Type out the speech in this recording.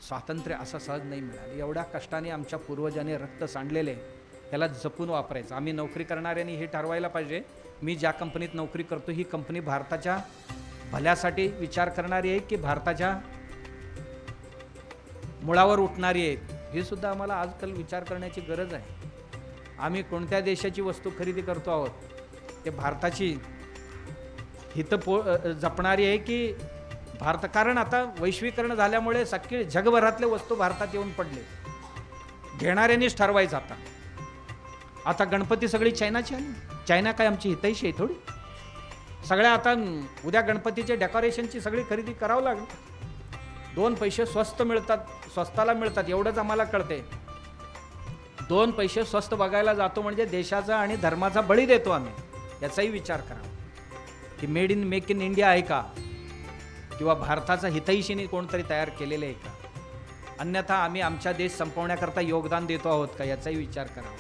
स्वातंत्र्य असं सहज नाही मिळालं. एवढ्या कष्टाने आमच्या पूर्वजांनी रक्त सांडलेले, याला जपून वापरायचं. आम्ही नोकरी करणाऱ्यांनी हे ठरवायला पाहिजे, मी ज्या कंपनीत नोकरी करतो ही कंपनी भारताच्या भल्यासाठी विचार करणारी आहे की भारताच्या मुळावर उठणारी आहे, हे सुद्धा आम्हाला आजकाल विचार करण्याची गरज आहे. आम्ही कोणत्या देशाची वस्तू खरेदी करतो आहोत, ते भारताची हित जपणारी आहे की भारत, कारण आता वैश्वीकरण झाल्यामुळे सगळे जगभरातले वस्तू भारतात येऊन पडले, घेणाऱ्यांनीच ठरवायचं. आता गणपती सगळी चायनाची आली. चायना काय आमची हितैषी आहे थोडी. सगळ्या आता उद्या गणपतीचे डेकोरेशनची सगळी खरेदी करावं लागेल. 2 पैसे स्वस्त मिळतात, स्वस्ताला मिळतात एवढंच आम्हाला कळते. 2 पैसे स्वस्त बघायला जातो म्हणजे देशाचा आणि धर्माचा बळी देतो आम्ही, याचाही विचार करा की मेक इन इंडिया आहे का, किंवा भारताचा हितैषीने कोणतरी तयार केलेले आहे का, अन्यथा आम्ही आमचा देश संपवण्याकरता योगदान देतो आहोत का, याचाही विचार करावा.